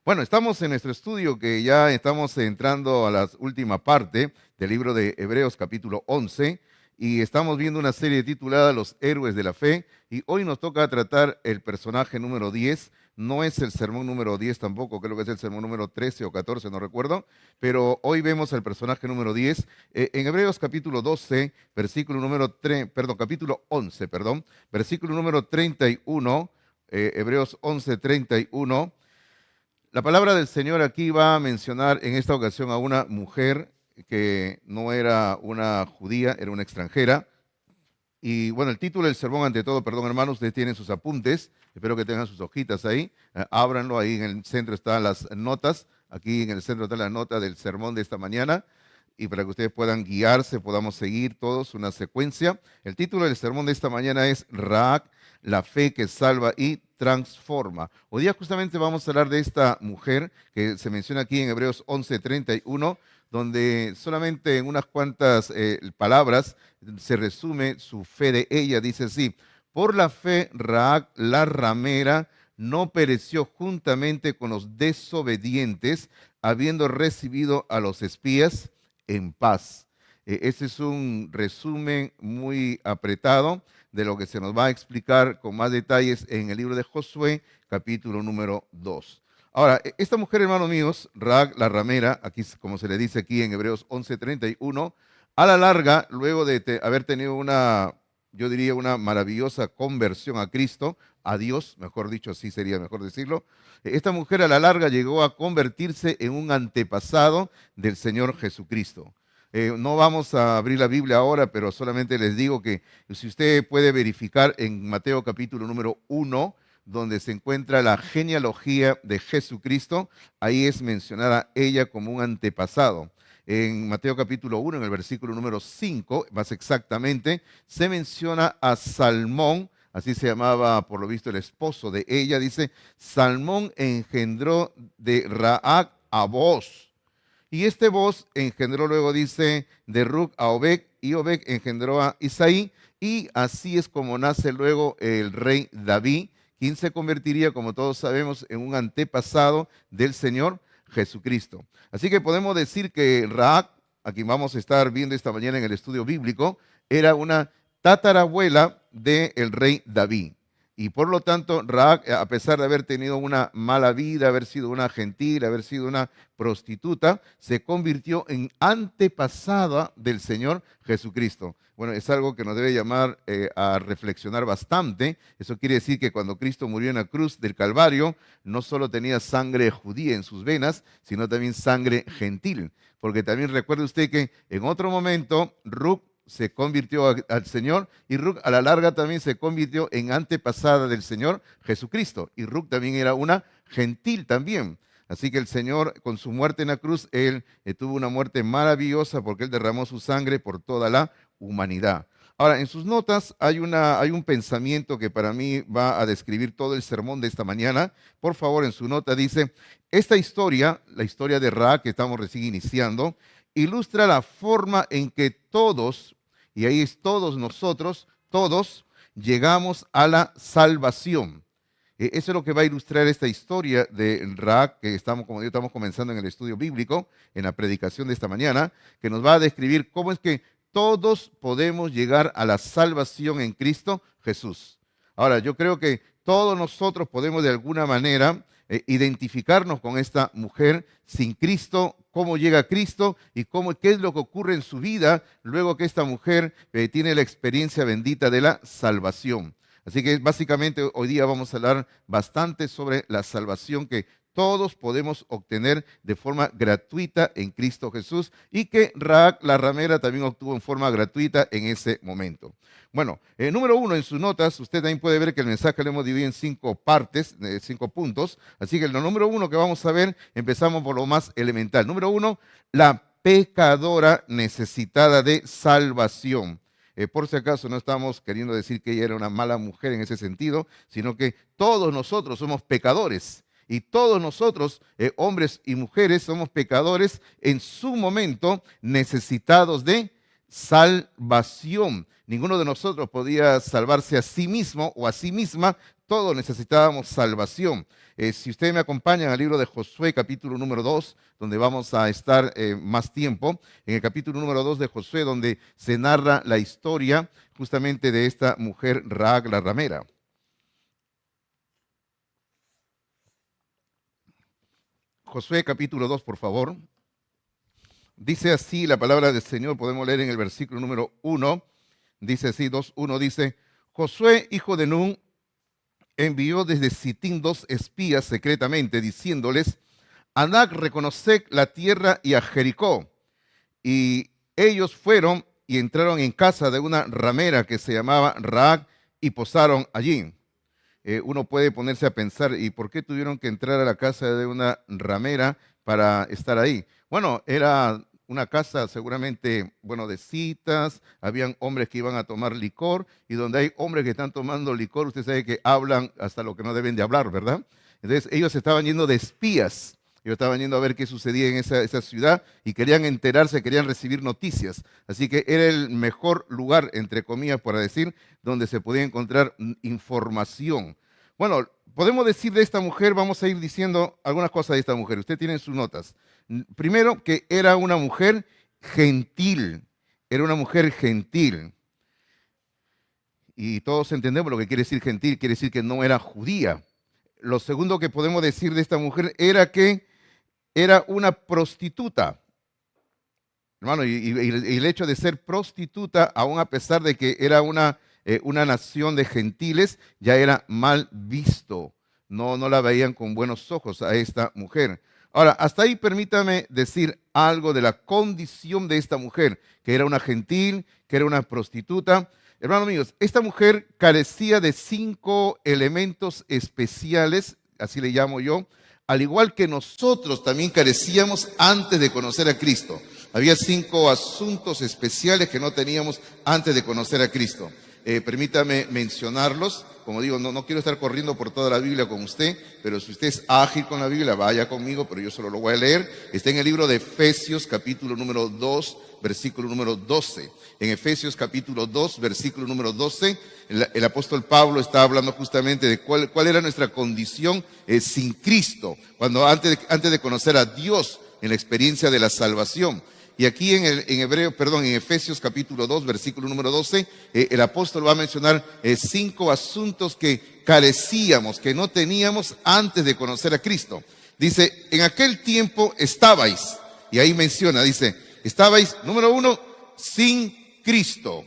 Bueno, estamos en nuestro estudio que ya estamos entrando a la última parte del libro de Hebreos capítulo 11 y estamos viendo una serie titulada Los héroes de la fe y hoy nos toca tratar el personaje número 10. No es el sermón número 10 tampoco, creo que es el sermón número 13 o 14, no recuerdo, pero hoy vemos al personaje número 10 en Hebreos capítulo 12, versículo número 3, perdón, capítulo 11, perdón, versículo número 31, Hebreos 11, 31. La palabra del Señor aquí va a mencionar en esta ocasión a una mujer que no era una judía, era una extranjera. Y bueno, el título del sermón, ante todo, perdón hermanos, ustedes tienen sus apuntes, espero que tengan sus hojitas ahí, ábranlo, ahí en el centro están las notas, aquí en el centro está la nota del sermón de esta mañana, y para que ustedes puedan guiarse, podamos seguir todos una secuencia. El título del sermón de esta mañana es Raak, la fe que salva y transforma. Hoy día justamente vamos a hablar de esta mujer que se menciona aquí en Hebreos 11:31, donde solamente en unas cuantas palabras se resume su fe de ella. Dice así: por la fe Raab la ramera no pereció juntamente con los desobedientes, habiendo recibido a los espías en paz. Este es un resumen muy apretado de lo que se nos va a explicar con más detalles en el libro de Josué, capítulo número 2. Ahora, esta mujer, hermanos míos, Raab la ramera, aquí como se le dice aquí en Hebreos 11:31, a la larga, luego de haber tenido una, yo diría, una maravillosa conversión a Cristo, a Dios, mejor dicho, así sería mejor decirlo, esta mujer a la larga llegó a convertirse en un antepasado del Señor Jesucristo. No vamos a abrir la Biblia ahora, pero solamente les digo que si usted puede verificar en Mateo capítulo número 1, donde se encuentra la genealogía de Jesucristo, ahí es mencionada ella como un antepasado. En Mateo capítulo 1, en el versículo número 5, más exactamente, se menciona a Salmón, así se llamaba por lo visto el esposo de ella, dice: Salmón engendró de Raab a Booz. Y este Booz engendró luego, dice, de Ruc a Obed, y Obed engendró a Isaí, y así es como nace luego el rey David, quien se convertiría, como todos sabemos, en un antepasado del Señor Jesucristo. Así que podemos decir que Raab, a quien vamos a estar viendo esta mañana en el estudio bíblico, era una tatarabuela del rey David. Y por lo tanto, Raab, a pesar de haber tenido una mala vida, haber sido una gentil, haber sido una prostituta, se convirtió en antepasada del Señor Jesucristo. Bueno, es algo que nos debe llamar a reflexionar bastante. Eso quiere decir que cuando Cristo murió en la cruz del Calvario, no solo tenía sangre judía en sus venas, sino también sangre gentil. Porque también recuerde usted que en otro momento, Ruc se convirtió al Señor, y Ruc a la larga también se convirtió en antepasada del Señor Jesucristo. Y Ruc también era una gentil también. Así que el Señor, con su muerte en la cruz, Él tuvo una muerte maravillosa porque Él derramó su sangre por toda la humanidad. Ahora, en sus notas hay un pensamiento que para mí va a describir todo el sermón de esta mañana. Por favor, en su nota dice: esta historia, la historia de Ra, que estamos recién iniciando, ilustra la forma en que todos, y ahí es todos nosotros, todos llegamos a la salvación. Eso es lo que va a ilustrar esta historia de Raab, que estamos, como digo, estamos comenzando en el estudio bíblico, en la predicación de esta mañana, que nos va a describir cómo es que todos podemos llegar a la salvación en Cristo Jesús. Ahora, yo creo que todos nosotros podemos de alguna manera identificarnos con esta mujer sin Cristo, cómo llega a Cristo y qué es lo que ocurre en su vida luego que esta mujer tiene la experiencia bendita de la salvación. Así que básicamente hoy día vamos a hablar bastante sobre la salvación que todos podemos obtener de forma gratuita en Cristo Jesús y que Raab la ramera también obtuvo en forma gratuita en ese momento. Bueno, número 1, en sus notas, usted también puede ver que el mensaje lo hemos dividido en 5 partes, 5 puntos. Así que lo número 1 que vamos a ver, empezamos por lo más elemental. Número 1, la pecadora necesitada de salvación. Por si acaso no estamos queriendo decir que ella era una mala mujer en ese sentido, sino que todos nosotros somos pecadores. Y todos nosotros, hombres y mujeres, somos pecadores en su momento necesitados de salvación. Ninguno de nosotros podía salvarse a sí mismo o a sí misma, todos necesitábamos salvación. Si ustedes me acompañan al libro de Josué, capítulo número 2, donde vamos a estar más tiempo, en el capítulo número 2 de Josué, donde se narra la historia justamente de esta mujer Rahab la ramera. Josué capítulo 2, por favor. Dice así la palabra del Señor, podemos leer en el versículo número 1, dice así, 2:1, dice: Josué, hijo de Nun, envió desde Sitín 2 espías secretamente, diciéndoles: andad, reconoced la tierra y a Jericó. Y ellos fueron y entraron en casa de una ramera que se llamaba Rahab y posaron allí. Uno puede ponerse a pensar, ¿y por qué tuvieron que entrar a la casa de una ramera para estar ahí? Bueno, era una casa seguramente, bueno, de citas, habían hombres que iban a tomar licor, y donde hay hombres que están tomando licor, usted sabe que hablan hasta lo que no deben de hablar, ¿verdad? Entonces ellos estaban yendo de espías, ellos estaban yendo a ver qué sucedía en esa ciudad y querían enterarse, querían recibir noticias. Así que era el mejor lugar, entre comillas, para decir, donde se podía encontrar información. Bueno, podemos decir de esta mujer, vamos a ir diciendo algunas cosas de esta mujer. Usted tiene sus notas. Primero, que era una mujer gentil. Era una mujer gentil. Y todos entendemos lo que quiere decir gentil, quiere decir que no era judía. Lo segundo que podemos decir de esta mujer era que era una prostituta. Hermano, y el hecho de ser prostituta, aun a pesar de que era una nación de gentiles, ya era mal visto. No la veían con buenos ojos a esta mujer. Ahora, hasta ahí permítame decir algo de la condición de esta mujer, que era una gentil, que era una prostituta. Hermanos míos, esta mujer carecía de 5 elementos especiales, así le llamo yo, al igual que nosotros también carecíamos antes de conocer a Cristo. Había 5 asuntos especiales que no teníamos antes de conocer a Cristo. Permítame mencionarlos. Como digo, no quiero estar corriendo por toda la Biblia con usted, pero si usted es ágil con la Biblia, vaya conmigo, pero yo solo lo voy a leer. Está en el libro de Efesios, capítulo número 2, versículo número 12. En Efesios, capítulo 2, versículo número 12, el apóstol Pablo está hablando justamente de cuál era nuestra condición sin Cristo, cuando antes de conocer a Dios en la experiencia de la salvación. Y aquí en Efesios capítulo 2, versículo número 12, el apóstol va a mencionar 5 asuntos que carecíamos, que no teníamos antes de conocer a Cristo. Dice, en aquel tiempo estabais, y ahí menciona, dice, estabais, número 1, sin Cristo.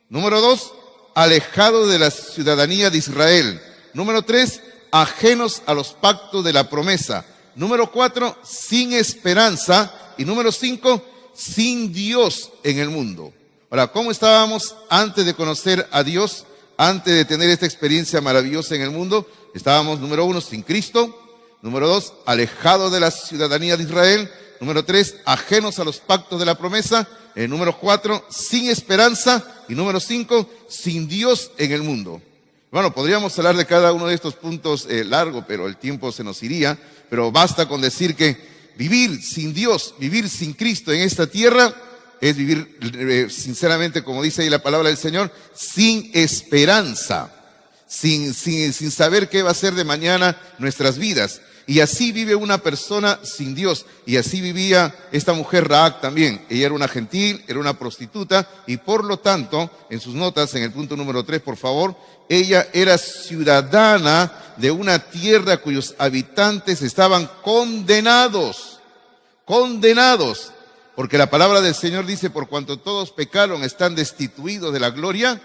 Número 2, alejados de la ciudadanía de Israel. Número 3, ajenos a los pactos de la promesa. Número 4, sin esperanza. Y número 5, sin Dios en el mundo. Ahora, ¿cómo estábamos antes de conocer a Dios? Antes de tener esta experiencia maravillosa en el mundo, estábamos, número 1, sin Cristo. Número 2, alejados de la ciudadanía de Israel. Número 3, ajenos a los pactos de la promesa. Número 4, sin esperanza. Y número 5, sin Dios en el mundo. Bueno, podríamos hablar de cada uno de estos puntos largo, pero el tiempo se nos iría. Pero basta con decir que vivir sin Dios, vivir sin Cristo en esta tierra, es vivir sinceramente, como dice ahí la palabra del Señor, sin esperanza, sin saber qué va a ser de mañana nuestras vidas. Y así vive una persona sin Dios. Y así vivía esta mujer Rahab también. Ella era una gentil, era una prostituta, y por lo tanto, en sus notas, en el punto número 3, por favor, ella era ciudadana de una tierra cuyos habitantes estaban condenados. Condenados. Porque la palabra del Señor dice, por cuanto todos pecaron, están destituidos de la gloria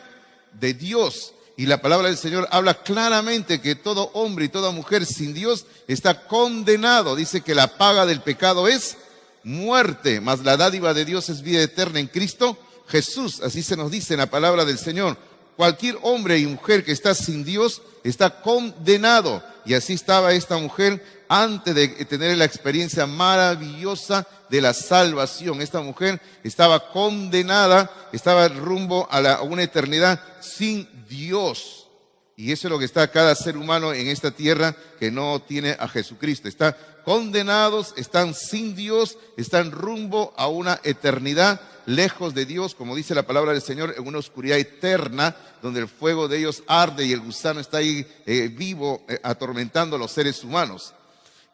de Dios. Y la palabra del Señor habla claramente que todo hombre y toda mujer sin Dios está condenado. Dice que la paga del pecado es muerte, mas la dádiva de Dios es vida eterna en Cristo Jesús. Así se nos dice en la palabra del Señor. Cualquier hombre y mujer que está sin Dios está condenado. Y así estaba esta mujer antes de tener la experiencia maravillosa de la salvación. Esta mujer estaba condenada, estaba rumbo a una eternidad sin Dios. Y eso es lo que está cada ser humano en esta tierra que no tiene a Jesucristo. Están condenados, están sin Dios, están rumbo a una eternidad lejos de Dios, como dice la palabra del Señor, en una oscuridad eterna, donde el fuego de ellos arde y el gusano está ahí vivo, atormentando a los seres humanos.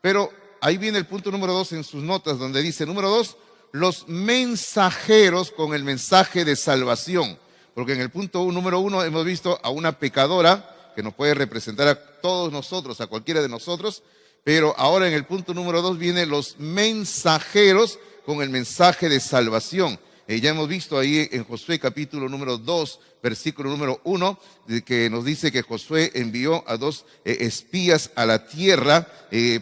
Pero ahí viene el punto número 2 en sus notas, donde dice, número 2, los mensajeros con el mensaje de salvación. Porque en el punto número 1 hemos visto a una pecadora que nos puede representar a todos nosotros, a cualquiera de nosotros, pero ahora en el punto número 2 vienen los mensajeros con el mensaje de salvación. Ya hemos visto ahí en Josué capítulo número 2, versículo número 1, que nos dice que Josué envió a 2 espías a la tierra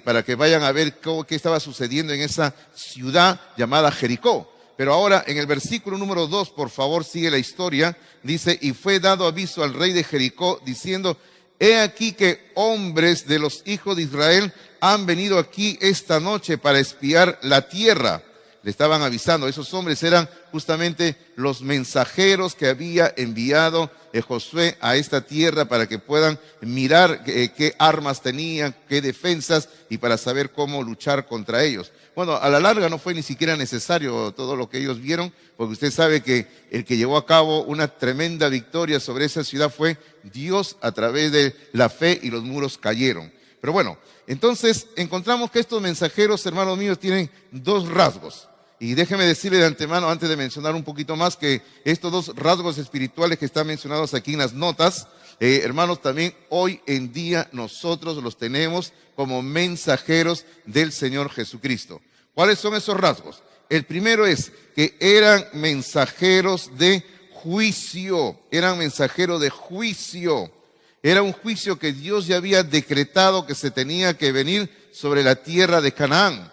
para que vayan a ver qué estaba sucediendo en esa ciudad llamada Jericó. Pero ahora en el versículo número 2, por favor, sigue la historia, dice, y fue dado aviso al rey de Jericó diciendo, he aquí que hombres de los hijos de Israel han venido aquí esta noche para espiar la tierra. Le estaban avisando, esos hombres eran justamente los mensajeros que había enviado Josué a esta tierra para que puedan mirar qué armas tenían, qué defensas y para saber cómo luchar contra ellos. Bueno, a la larga no fue ni siquiera necesario todo lo que ellos vieron, porque usted sabe que el que llevó a cabo una tremenda victoria sobre esa ciudad fue Dios a través de la fe y los muros cayeron. Pero bueno, entonces encontramos que estos mensajeros, hermanos míos, tienen 2 rasgos. Y déjeme decirle de antemano, antes de mencionar un poquito más, que estos 2 rasgos espirituales que están mencionados aquí en las notas, hermanos, también hoy en día nosotros los tenemos como mensajeros del Señor Jesucristo. ¿Cuáles son esos rasgos? El primero es que eran mensajeros de juicio, eran mensajeros de juicio. Era un juicio que Dios ya había decretado que se tenía que venir sobre la tierra de Canaán.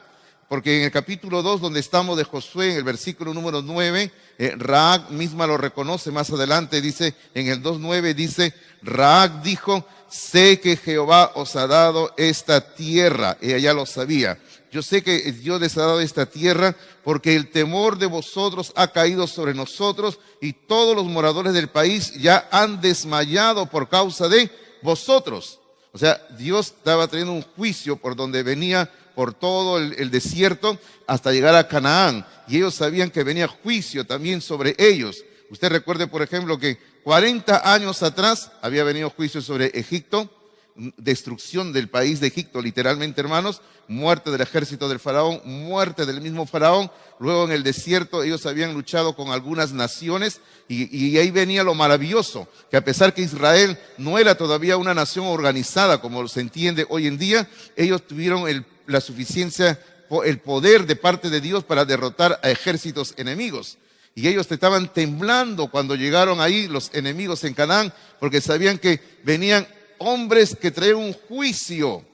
Porque en el capítulo 2, donde estamos de Josué, en el versículo número 9, Raab misma lo reconoce más adelante, dice, en el 2:9 dice, Raab dijo, sé que Jehová os ha dado esta tierra. Ella ya lo sabía. Yo sé que Dios les ha dado esta tierra porque el temor de vosotros ha caído sobre nosotros y todos los moradores del país ya han desmayado por causa de vosotros. O sea, Dios estaba trayendo un juicio por donde venía por todo el desierto hasta llegar a Canaán. Y ellos sabían que venía juicio también sobre ellos. Usted recuerde, por ejemplo, que 40 años atrás había venido juicio sobre Egipto, destrucción del país de Egipto, literalmente, hermanos, muerte del ejército del faraón, muerte del mismo faraón. Luego en el desierto ellos habían luchado con algunas naciones y ahí venía lo maravilloso, que a pesar que Israel no era todavía una nación organizada como se entiende hoy en día, ellos tuvieron la suficiencia, el poder de parte de Dios para derrotar a ejércitos enemigos. Y ellos estaban temblando cuando llegaron ahí los enemigos en Canaán, porque sabían que venían hombres que traen un juicio.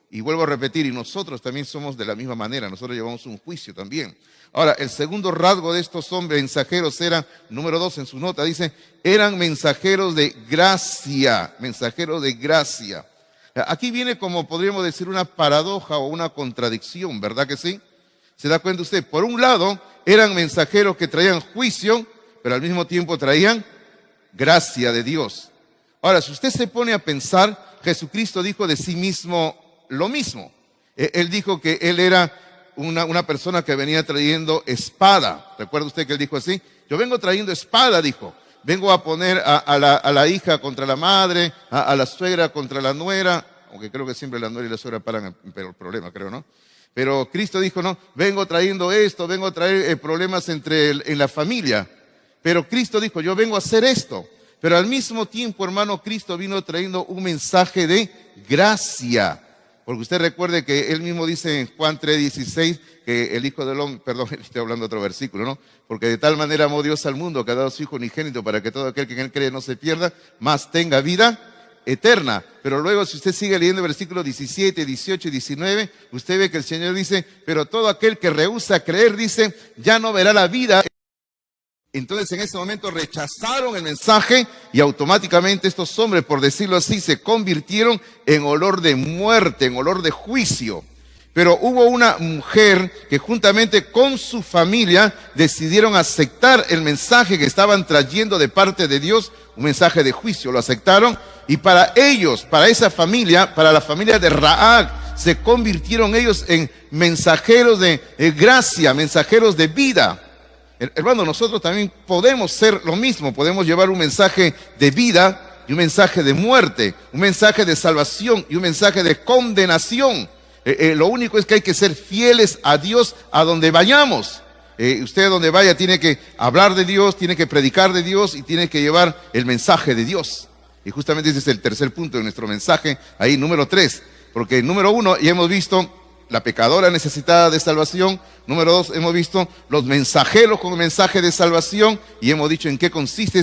Y vuelvo a repetir, y nosotros también somos de la misma manera, nosotros llevamos un juicio también. Ahora, el segundo rasgo de estos hombres mensajeros era, número 2 en su nota, dice, eran mensajeros de gracia, mensajeros de gracia. Aquí viene como podríamos decir una paradoja o una contradicción, ¿verdad que sí? ¿Se da cuenta usted? Por un lado, eran mensajeros que traían juicio, pero al mismo tiempo traían gracia de Dios. Ahora, si usted se pone a pensar, Jesucristo dijo de sí mismo lo mismo. Él dijo que él era una persona que venía trayendo espada. ¿Recuerda usted que él dijo así? Yo vengo trayendo espada, dijo. Vengo a poner a la hija contra la madre, a la suegra contra la nuera, aunque creo que siempre la nuera y la suegra paran el problema, creo, ¿no? Pero Cristo dijo, no, vengo trayendo esto, vengo a traer problemas en la familia. Pero Cristo dijo, yo vengo a hacer esto. Pero al mismo tiempo, hermano, Cristo vino trayendo un mensaje de gracia. Porque usted recuerde que él mismo dice en Juan 3:16 que el Hijo del Hombre, perdón, estoy hablando de otro versículo, ¿no? Porque de tal manera amó Dios al mundo que ha dado a su Hijo unigénito para que todo aquel que en él cree no se pierda, mas tenga vida eterna. Pero luego si usted sigue leyendo versículos 17, 18 y 19, usted ve que el Señor dice, pero todo aquel que rehúsa creer, dice, ya no verá la vida. Entonces en ese momento rechazaron el mensaje y automáticamente estos hombres, por decirlo así, se convirtieron en olor de muerte, en olor de juicio. Pero hubo una mujer que juntamente con su familia decidieron aceptar el mensaje que estaban trayendo de parte de Dios un mensaje de juicio, lo aceptaron, y para ellos, para esa familia, para la familia de Rahab, se convirtieron ellos en mensajeros de gracia, mensajeros de vida. Hermano, nosotros también podemos ser lo mismo, podemos llevar un mensaje de vida y un mensaje de muerte, un mensaje de salvación y un mensaje de condenación. Lo único es que hay que ser fieles a Dios a donde vayamos. Usted donde vaya tiene que hablar de Dios, tiene que predicar de Dios y tiene que llevar el mensaje de Dios. Y justamente ese es el tercer punto de nuestro mensaje, ahí número 3. Porque número 1, ya hemos visto la pecadora necesitada de salvación. Número 2, hemos visto los mensajeros con el mensaje de salvación y hemos dicho en qué consiste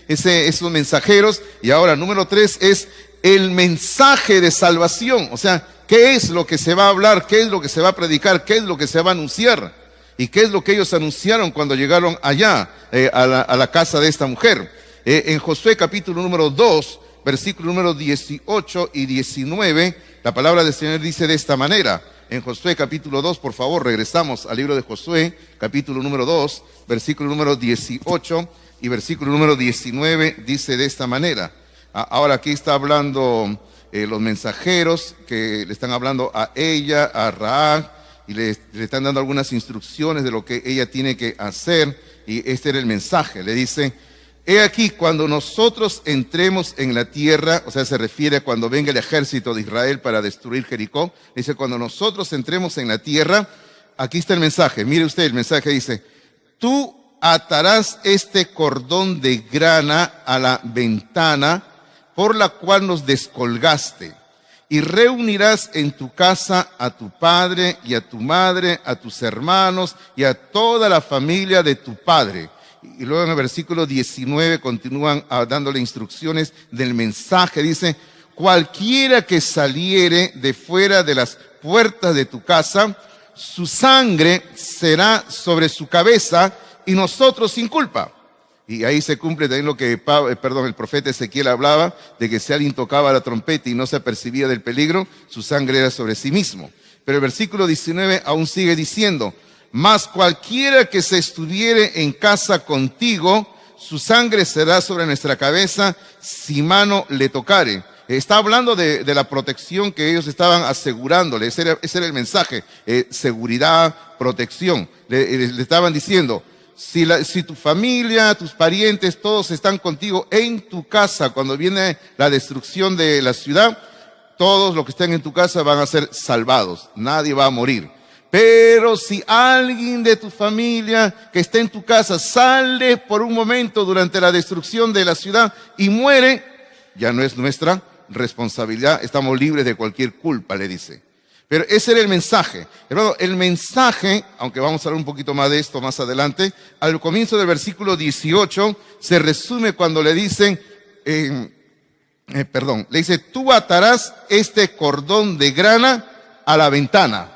esos mensajeros. Y ahora número 3 es el mensaje de salvación. O sea, ¿qué es lo que se va a hablar? ¿Qué es lo que se va a predicar? ¿Qué es lo que se va a anunciar? ¿Y qué es lo que ellos anunciaron cuando llegaron allá a la casa de esta mujer? En Josué capítulo número 2, versículo número 18 y 19, la palabra del Señor dice de esta manera. En Josué capítulo 2, por favor, regresamos al libro de Josué, capítulo número 2, versículo número 18 y versículo número 19, dice de esta manera. Ahora aquí está hablando los mensajeros que le están hablando a ella, a Rahab, y le están dando algunas instrucciones de lo que ella tiene que hacer, y este era el mensaje. Le dice: he aquí, cuando nosotros entremos en la tierra, o sea, se refiere a cuando venga el ejército de Israel para destruir Jericó, dice, cuando nosotros entremos en la tierra, aquí está el mensaje, mire usted, el mensaje dice: tú atarás este cordón de grana a la ventana por la cual nos descolgaste, y reunirás en tu casa a tu padre y a tu madre, a tus hermanos y a toda la familia de tu padre. Y luego en el versículo 19 continúan dándole instrucciones del mensaje. Dice: cualquiera que saliere de fuera de las puertas de tu casa, su sangre será sobre su cabeza y nosotros sin culpa. Y ahí se cumple también lo que el profeta Ezequiel hablaba, de que si alguien tocaba la trompeta y no se apercibía del peligro, su sangre era sobre sí mismo. Pero el versículo 19 aún sigue diciendo: mas cualquiera que se estuviere en casa contigo, su sangre será sobre nuestra cabeza si mano le tocare. Está hablando de la protección que ellos estaban asegurándole. Ese era el mensaje, seguridad, protección. Le estaban diciendo: si tu familia, tus parientes, todos están contigo en tu casa, cuando viene la destrucción de la ciudad, todos los que estén en tu casa van a ser salvados. Nadie va a morir. Pero si alguien de tu familia que está en tu casa sale por un momento durante la destrucción de la ciudad y muere, ya no es nuestra responsabilidad, estamos libres de cualquier culpa, le dice. Pero ese era el mensaje. Hermano, el mensaje, aunque vamos a hablar un poquito más de esto más adelante, al comienzo del versículo 18 se resume cuando le dicen, le dice: tú atarás este cordón de grana a la ventana.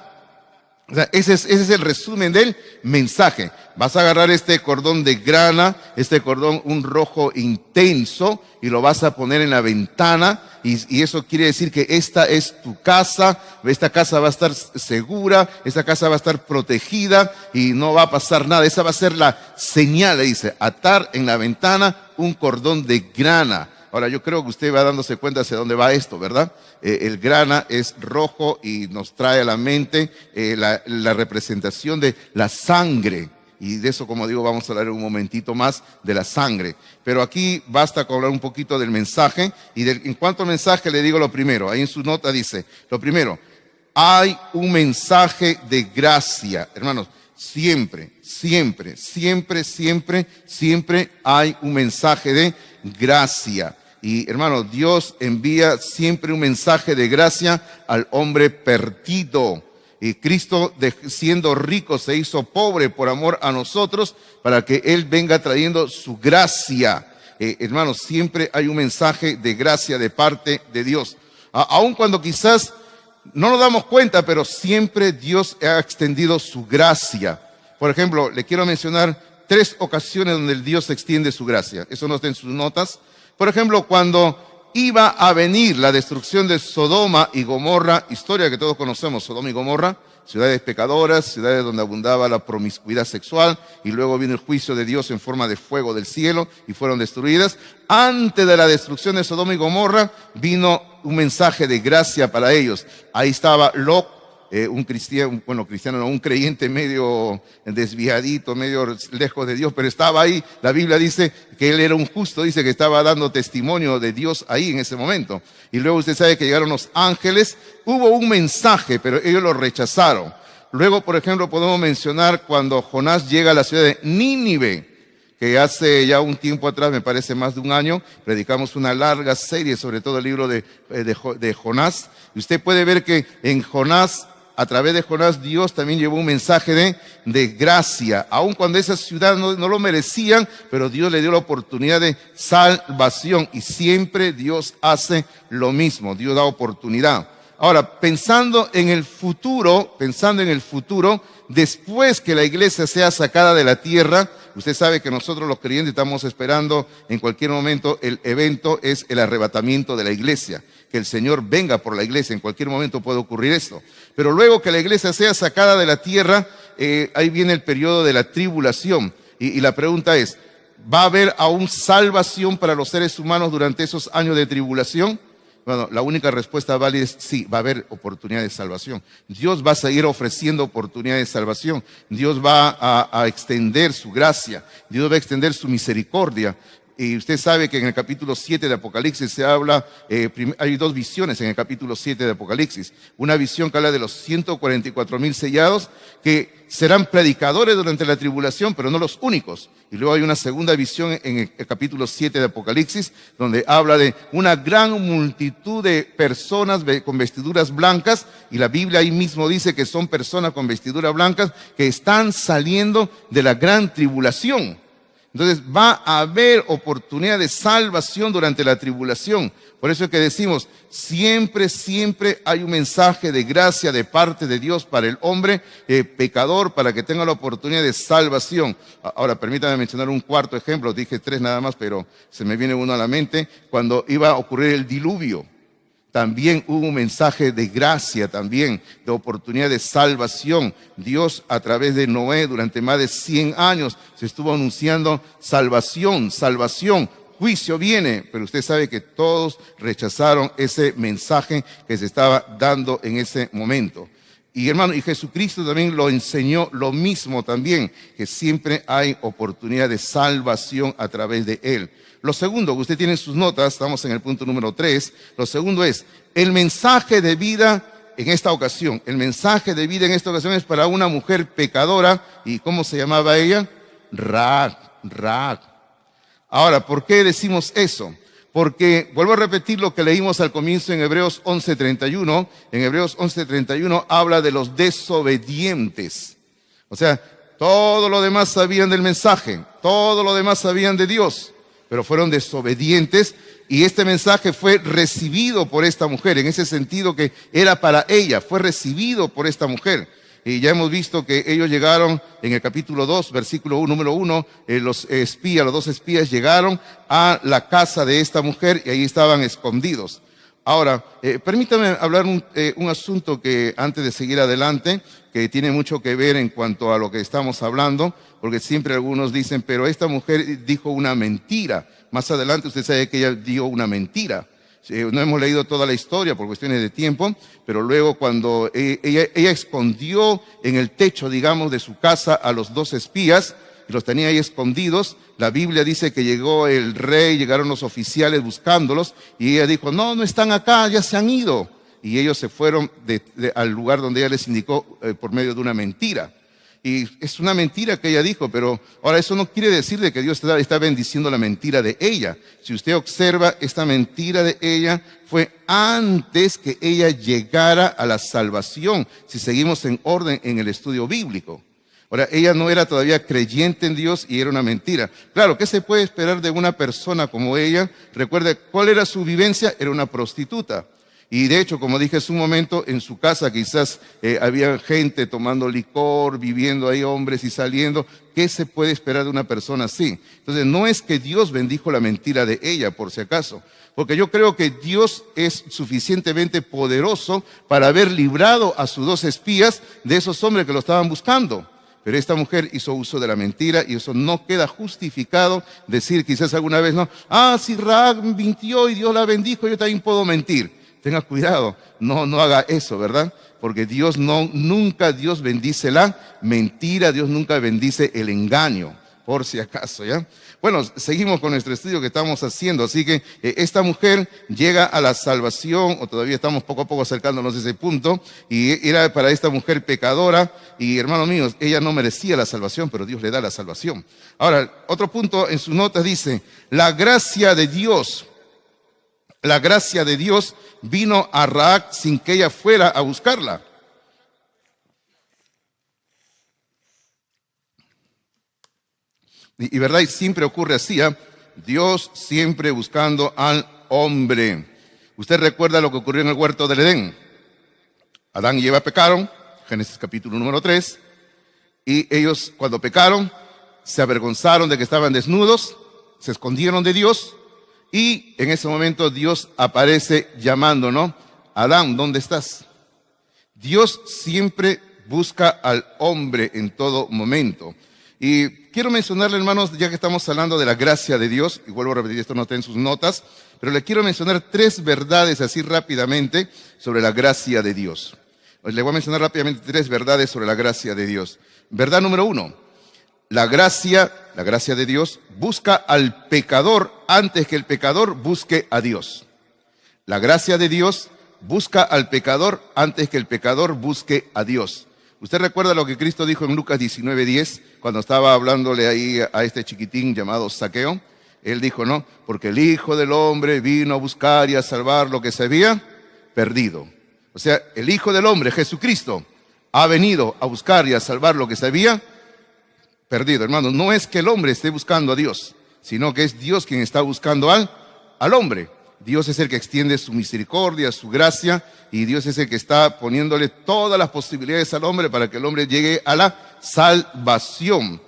O sea, ese es el resumen del mensaje. Vas a agarrar este cordón de grana, este cordón, un rojo intenso, y lo vas a poner en la ventana, y eso quiere decir que esta es tu casa va a estar segura, esta casa va a estar protegida, y no va a pasar nada. Esa va a ser la señal, le dice: atar en la ventana un cordón de grana. Ahora, yo creo que usted va dándose cuenta hacia dónde va esto, ¿verdad? El grana es rojo y nos trae a la mente la representación de la sangre. Y de eso, como digo, vamos a hablar un momentito más de la sangre. Pero aquí basta con hablar un poquito del mensaje. Y en cuanto al mensaje, le digo lo primero. Ahí en su nota dice, lo primero: hay un mensaje de gracia. Hermanos, siempre hay un mensaje de gracia. Y hermano, Dios envía siempre un mensaje de gracia al hombre perdido. Y Cristo, siendo rico, se hizo pobre por amor a nosotros, para que Él venga trayendo su gracia. Hermanos, siempre hay un mensaje de gracia de parte de Dios. Aun cuando quizás no nos damos cuenta, pero siempre Dios ha extendido su gracia. Por ejemplo, le quiero mencionar 3 ocasiones donde el Dios extiende su gracia. Eso no está en sus notas. Por ejemplo, cuando iba a venir la destrucción de Sodoma y Gomorra, historia que todos conocemos, Sodoma y Gomorra, ciudades pecadoras, ciudades donde abundaba la promiscuidad sexual, y luego vino el juicio de Dios en forma de fuego del cielo y fueron destruidas. Antes de la destrucción de Sodoma y Gomorra vino un mensaje de gracia para ellos. Ahí estaba Lot, un cristiano, bueno, cristiano no, un creyente medio desviadito, medio lejos de Dios, pero estaba ahí. La Biblia dice que él era un justo, dice que estaba dando testimonio de Dios ahí en ese momento. Y luego usted sabe que llegaron los ángeles, hubo un mensaje, pero ellos lo rechazaron. Luego, por ejemplo, podemos mencionar cuando Jonás llega a la ciudad de Nínive, que hace ya un tiempo atrás, me parece más de un año, predicamos una larga serie sobre todo el libro de Jonás. Y usted puede ver que en Jonás, a través de Jonás, Dios también llevó un mensaje de gracia, aun cuando esa ciudad no lo merecían, pero Dios le dio la oportunidad de salvación y siempre Dios hace lo mismo, Dios da oportunidad. Ahora, pensando en el futuro, después que la iglesia sea sacada de la tierra, usted sabe que nosotros los creyentes estamos esperando en cualquier momento, el evento es el arrebatamiento de la iglesia, que el Señor venga por la iglesia, en cualquier momento puede ocurrir esto. Pero luego que la iglesia sea sacada de la tierra, ahí viene el periodo de la tribulación. Y la pregunta es, ¿va a haber aún salvación para los seres humanos durante esos años de tribulación? Bueno, la única respuesta válida es sí, va a haber oportunidad de salvación. Dios va a seguir ofreciendo oportunidades de salvación. Dios va a extender su gracia. Dios va a extender su misericordia. Y usted sabe que en el capítulo 7 de Apocalipsis se habla, hay dos visiones en el capítulo 7 de Apocalipsis. Una visión que habla de los 144,000 sellados que serán predicadores durante la tribulación, pero no los únicos. Y luego hay una segunda visión en el capítulo 7 de Apocalipsis, donde habla de una gran multitud de personas con vestiduras blancas, y la Biblia ahí mismo dice que son personas con vestiduras blancas que están saliendo de la gran tribulación. Entonces va a haber oportunidad de salvación durante la tribulación. Por eso es que decimos, siempre hay un mensaje de gracia de parte de Dios para el hombre pecador, para que tenga la oportunidad de salvación. Ahora, permítame mencionar un cuarto ejemplo, dije 3 nada más, pero se me viene uno a la mente. Cuando iba a ocurrir el diluvio, también hubo un mensaje de gracia, también de oportunidad de salvación. Dios a través de Noé durante más de 100 años se estuvo anunciando salvación. Juicio viene, pero usted sabe que todos rechazaron ese mensaje que se estaba dando en ese momento. Y hermano, y Jesucristo también lo enseñó lo mismo también, que siempre hay oportunidad de salvación a través de Él. Lo segundo, que usted tiene en sus notas, estamos en el punto número 3, lo segundo es, el mensaje de vida en esta ocasión. El mensaje de vida en esta ocasión es para una mujer pecadora, ¿y cómo se llamaba ella? Rahab. Ahora, ¿por qué decimos eso? Porque, vuelvo a repetir lo que leímos al comienzo en Hebreos 11:31. En Hebreos 11:31 habla de los desobedientes. O sea, todo lo demás sabían del mensaje, todo lo demás sabían de Dios, pero fueron desobedientes y este mensaje fue recibido por esta mujer, en ese sentido que era para ella, fue recibido por esta mujer. Y ya hemos visto que ellos llegaron en el capítulo 2, versículo 1, número 1, los dos espías llegaron a la casa de esta mujer y ahí estaban escondidos. Ahora, permítame hablar un asunto que antes de seguir adelante, que tiene mucho que ver en cuanto a lo que estamos hablando, porque siempre algunos dicen, pero esta mujer dijo una mentira. Más adelante usted sabe que ella dio una mentira. No hemos leído toda la historia por cuestiones de tiempo, pero luego cuando ella escondió en el techo, digamos, de su casa a los dos espías, y los tenía ahí escondidos, la Biblia dice que llegó el rey, llegaron los oficiales buscándolos, y ella dijo, no están acá, ya se han ido. Y ellos se fueron al lugar donde ella les indicó por medio de una mentira. Y es una mentira que ella dijo, pero ahora eso no quiere decir de que Dios está bendiciendo la mentira de ella. Si usted observa, esta mentira de ella fue antes que ella llegara a la salvación, si seguimos en orden en el estudio bíblico. Ahora, ella no era todavía creyente en Dios y era una mentira. Claro, ¿qué se puede esperar de una persona como ella? Recuerde, ¿cuál era su vivencia? Era una prostituta. Y de hecho, como dije hace un momento, en su casa quizás había gente tomando licor, viviendo ahí hombres y saliendo. ¿Qué se puede esperar de una persona así? Entonces, no es que Dios bendijo la mentira de ella, por si acaso. Porque yo creo que Dios es suficientemente poderoso para haber librado a sus 2 espías de esos hombres que lo estaban buscando. Pero esta mujer hizo uso de la mentira y eso no queda justificado decir quizás alguna vez, no, si Rahab mintió y Dios la bendijo, yo también puedo mentir. Tenga cuidado, no haga eso, ¿verdad? Porque nunca Dios bendice la mentira, Dios nunca bendice el engaño, por si acaso, ¿ya? Bueno, seguimos con nuestro estudio que estamos haciendo, así que esta mujer llega a la salvación, o todavía estamos poco a poco acercándonos a ese punto, y era para esta mujer pecadora, y hermanos míos, ella no merecía la salvación, pero Dios le da la salvación. Ahora, otro punto en sus notas dice, la gracia de Dios vino a Rahab sin que ella fuera a buscarla. Y verdad, y siempre ocurre así, Dios siempre buscando al hombre. Usted recuerda lo que ocurrió en el huerto del Edén. Adán y Eva pecaron, Génesis capítulo número 3, y ellos cuando pecaron se avergonzaron de que estaban desnudos, se escondieron de Dios, y en ese momento Dios aparece llamando, ¿no? Adán, ¿dónde estás? Dios siempre busca al hombre en todo momento. Y quiero mencionarle, hermanos, ya que estamos hablando de la gracia de Dios, y vuelvo a repetir, esto no está en sus notas, pero le quiero mencionar 3 verdades así rápidamente sobre la gracia de Dios. Le voy a mencionar rápidamente 3 verdades sobre la gracia de Dios. Verdad número 1, la gracia de Dios busca al pecador antes que el pecador busque a Dios. La gracia de Dios busca al pecador antes que el pecador busque a Dios. ¿Usted recuerda lo que Cristo dijo en Lucas 19:10, cuando estaba hablándole ahí a este chiquitín llamado Zaqueo? Él dijo, ¿no? Porque el Hijo del Hombre vino a buscar y a salvar lo que se había perdido. O sea, el Hijo del Hombre, Jesucristo, ha venido a buscar y a salvar lo que se había perdido. Hermanos, no es que el hombre esté buscando a Dios, sino que es Dios quien está buscando al hombre. Dios es el que extiende su misericordia, su gracia, y Dios es el que está poniéndole todas las posibilidades al hombre para que el hombre llegue a la salvación.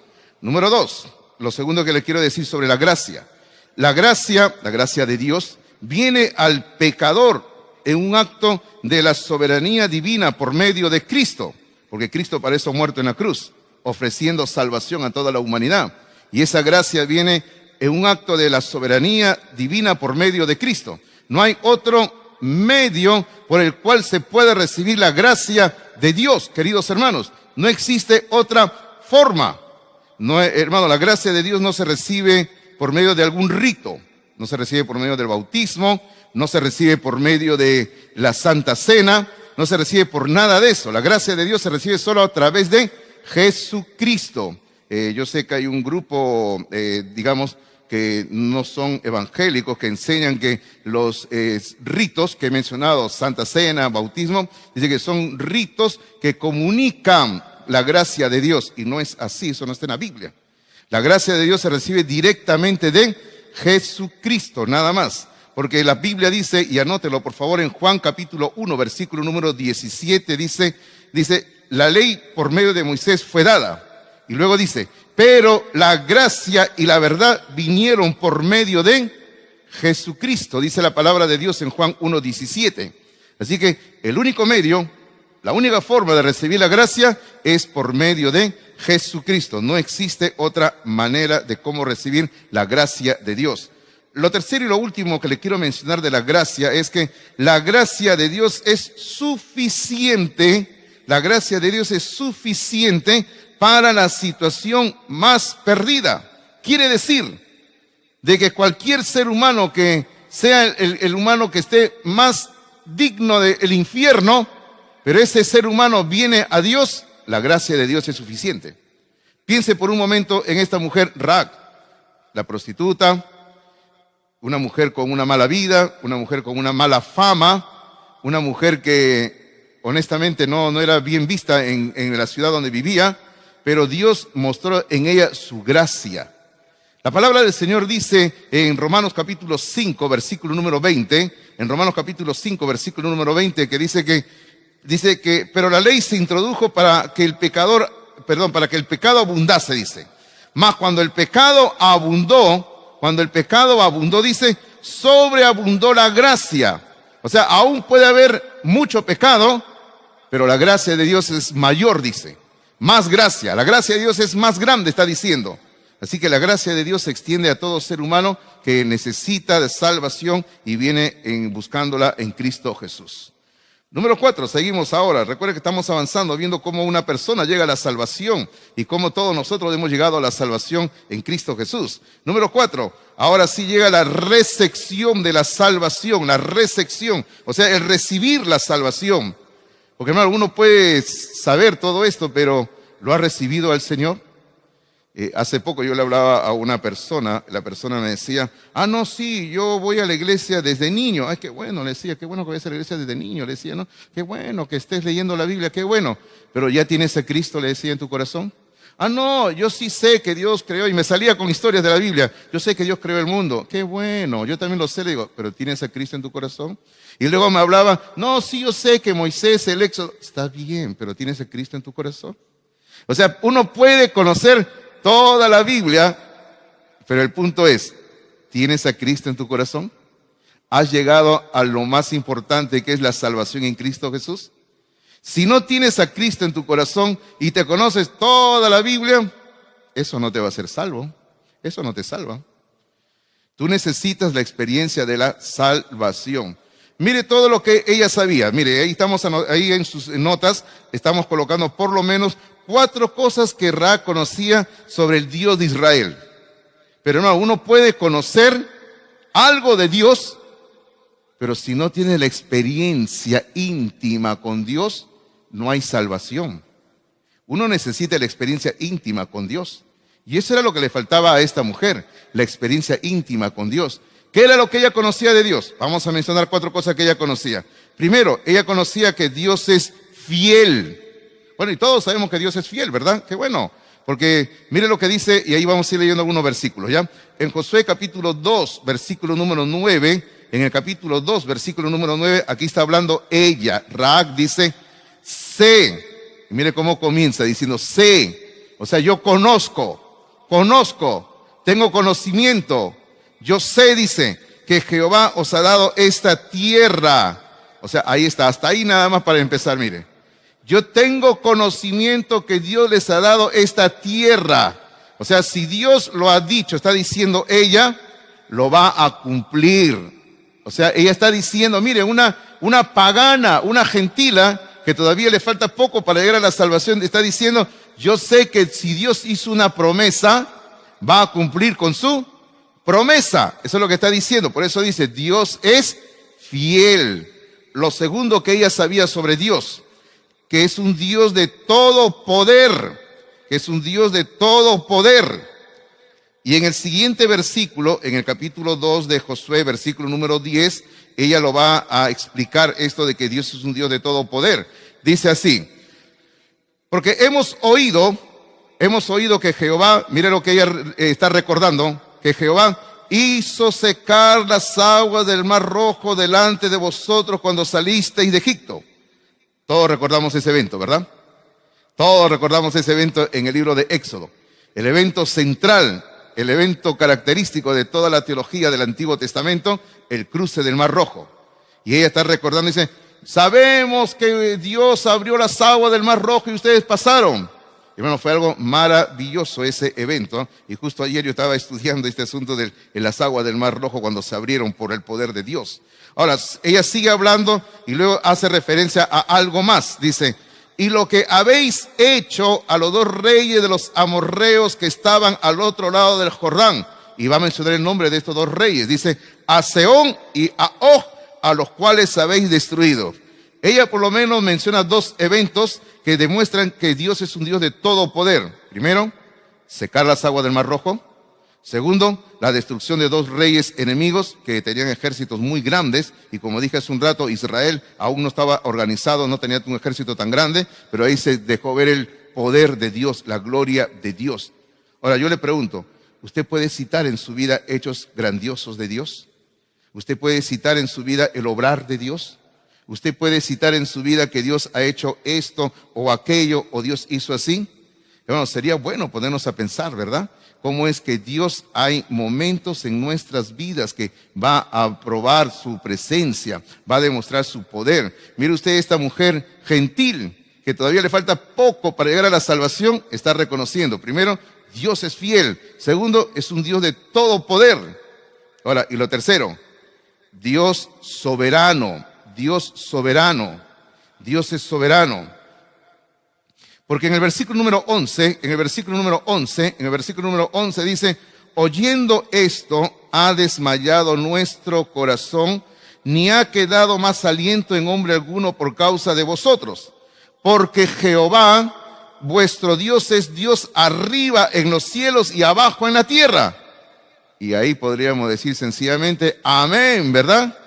Número 2, lo segundo que le quiero decir sobre la gracia. La gracia de Dios, viene al pecador en un acto de la soberanía divina por medio de Cristo, porque Cristo para eso muerto en la cruz, ofreciendo salvación a toda la humanidad. Y esa gracia viene en un acto de la soberanía divina por medio de Cristo. No hay otro medio por el cual se puede recibir la gracia de Dios, queridos hermanos. No existe otra forma. No, hermano, la gracia de Dios no se recibe por medio de algún rito, no se recibe por medio del bautismo, no se recibe por medio de la Santa Cena, no se recibe por nada de eso. La gracia de Dios se recibe solo a través de Jesucristo. Yo sé que hay un grupo, digamos, que no son evangélicos, que enseñan que los ritos que he mencionado, Santa Cena, bautismo, dice que son ritos que comunican la gracia de Dios, y no es así, eso no está en la Biblia. La gracia de Dios se recibe directamente de Jesucristo, nada más. Porque la Biblia dice, y anótelo por favor, en Juan capítulo 1, versículo número 17, dice, la ley por medio de Moisés fue dada. Y luego dice, pero la gracia y la verdad vinieron por medio de Jesucristo, dice la palabra de Dios en Juan 1:17. Así que el único medio, la única forma de recibir la gracia es por medio de Jesucristo. No existe otra manera de cómo recibir la gracia de Dios. Lo tercero y lo último que le quiero mencionar de la gracia es que la gracia de Dios es suficiente. La gracia de Dios es suficiente para la situación más perdida. Quiere decir de que cualquier ser humano que sea el humano que esté más digno del infierno, pero ese ser humano viene a Dios, la gracia de Dios es suficiente. Piense por un momento en esta mujer Rahab, la prostituta, una mujer con una mala vida, una mujer con una mala fama, una mujer que honestamente no era bien vista en la ciudad donde vivía, pero Dios mostró en ella su gracia. La palabra del Señor dice en Romanos capítulo 5, versículo número 20, en Romanos capítulo 5, versículo número 20, que dice que, pero la ley se introdujo para que el pecado abundase, dice. Mas cuando el pecado abundó, dice, sobreabundó la gracia. O sea, aún puede haber mucho pecado, pero la gracia de Dios es mayor, dice. Más gracia. La gracia de Dios es más grande, está diciendo. Así que la gracia de Dios se extiende a todo ser humano que necesita de salvación y viene buscándola en Cristo Jesús. Número 4, seguimos ahora. Recuerden que estamos avanzando, viendo cómo una persona llega a la salvación y cómo todos nosotros hemos llegado a la salvación en Cristo Jesús. Número 4, ahora sí llega la recepción de la salvación, la recepción, o sea, el recibir la salvación. Porque hermano, uno puede saber todo esto, pero ¿lo ha recibido al Señor? Hace poco yo le hablaba a una persona, la persona me decía, no, sí, yo voy a la iglesia desde niño. Ay, qué bueno, le decía, qué bueno que vayas a la iglesia desde niño, le decía, ¿no? Qué bueno que estés leyendo la Biblia, qué bueno. Pero ¿ya tienes a Cristo, le decía, en tu corazón? No, yo sí sé que Dios creó, y me salía con historias de la Biblia, yo sé que Dios creó el mundo, qué bueno, yo también lo sé, le digo, pero ¿tienes a Cristo en tu corazón? Y luego me hablaba, no, sí, yo sé que Moisés, el Éxodo, está bien, pero ¿tienes a Cristo en tu corazón? O sea, uno puede conocer toda la Biblia, pero el punto es, ¿tienes a Cristo en tu corazón? ¿Has llegado a lo más importante que es la salvación en Cristo Jesús? Si no tienes a Cristo en tu corazón y te conoces toda la Biblia, eso no te va a hacer salvo, eso no te salva. Tú necesitas la experiencia de la salvación. Mire todo lo que ella sabía. Mire, ahí en sus notas estamos colocando por lo menos 4 cosas que Ra conocía sobre el Dios de Israel. Pero no, uno puede conocer algo de Dios, pero si no tiene la experiencia íntima con Dios, no hay salvación. Uno necesita la experiencia íntima con Dios. Y eso era lo que le faltaba a esta mujer, la experiencia íntima con Dios. ¿Qué era lo que ella conocía de Dios? Vamos a mencionar 4 cosas que ella conocía. Primero, ella conocía que Dios es fiel. Bueno, y todos sabemos que Dios es fiel, ¿verdad? Qué bueno, porque mire lo que dice, y ahí vamos a ir leyendo algunos versículos, ¿ya? En Josué capítulo 2, versículo número 9, en el capítulo 2, versículo número 9, aquí está hablando ella, Raab dice, sé, y mire cómo comienza diciendo, sé, o sea, yo conozco, tengo conocimiento, yo sé, dice, que Jehová os ha dado esta tierra. O sea, ahí está, hasta ahí nada más para empezar, mire. Yo tengo conocimiento que Dios les ha dado esta tierra. O sea, si Dios lo ha dicho, está diciendo ella, lo va a cumplir. O sea, ella está diciendo, mire, una pagana, una gentila, que todavía le falta poco para llegar a la salvación, está diciendo, yo sé que si Dios hizo una promesa, va a cumplir con su promesa. Eso es lo que está diciendo. Por eso dice, Dios es fiel. Lo segundo que ella sabía sobre Dios, que es un Dios de todo poder, Y en el siguiente versículo, en el capítulo 2 de Josué, versículo número 10, ella lo va a explicar esto de que Dios es un Dios de todo poder. Dice así, porque hemos oído que Jehová, mire lo que ella está recordando, que Jehová hizo secar las aguas del Mar Rojo delante de vosotros cuando salisteis de Egipto. Todos recordamos ese evento, ¿verdad? Todos recordamos ese evento en el libro de Éxodo. El evento central, el evento característico de toda la teología del Antiguo Testamento, el cruce del Mar Rojo. Y ella está recordando y dice, sabemos que Dios abrió las aguas del Mar Rojo y ustedes pasaron. Y bueno, fue algo maravilloso ese evento. Y justo ayer yo estaba estudiando este asunto de las aguas del Mar Rojo cuando se abrieron por el poder de Dios. Ahora, ella sigue hablando y luego hace referencia a algo más. Dice, y lo que habéis hecho a los 2 reyes de los amorreos que estaban al otro lado del Jordán. Y va a mencionar el nombre de estos 2 reyes. Dice, a Sehón y a Og, a los cuales habéis destruido. Ella por lo menos menciona 2 eventos que demuestran que Dios es un Dios de todo poder. Primero, secar las aguas del Mar Rojo. Segundo, la destrucción de 2 reyes enemigos que tenían ejércitos muy grandes. Y como dije hace un rato, Israel aún no estaba organizado, no tenía un ejército tan grande, pero ahí se dejó ver el poder de Dios, la gloria de Dios. Ahora yo le pregunto, Usted puede citar en su vida hechos grandiosos de Dios. Usted puede citar en su vida el obrar de Dios. Usted puede citar en su vida que Dios ha hecho esto o aquello o Dios hizo así. Bueno, sería bueno ponernos a pensar, ¿verdad? Cómo es que Dios hay momentos en nuestras vidas que va a probar su presencia, va a demostrar su poder. Mire usted esta mujer gentil, que todavía le falta poco para llegar a la salvación, está reconociendo. Primero, Dios es fiel. Segundo, es un Dios de todo poder. Ahora, y lo tercero, Dios soberano. Dios soberano. Dios es soberano. Porque en el versículo número 11 dice, oyendo esto, ha desmayado nuestro corazón, ni ha quedado más aliento en hombre alguno por causa de vosotros. Porque Jehová, vuestro Dios, es Dios arriba en los cielos y abajo en la tierra. Y ahí podríamos decir sencillamente, amén, ¿verdad?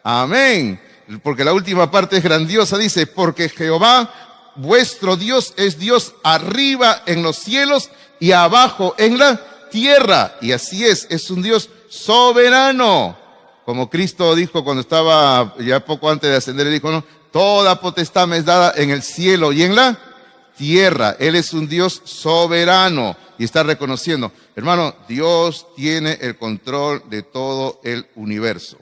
Amén. Porque la última parte es grandiosa, dice, porque Jehová, vuestro Dios, es Dios arriba en los cielos y abajo en la tierra. Y así es un Dios soberano. Como Cristo dijo cuando estaba ya poco antes de ascender, él dijo, no, toda potestad me es dada en el cielo y en la tierra. Él es un Dios soberano y está reconociendo, hermano, Dios tiene el control de todo el universo.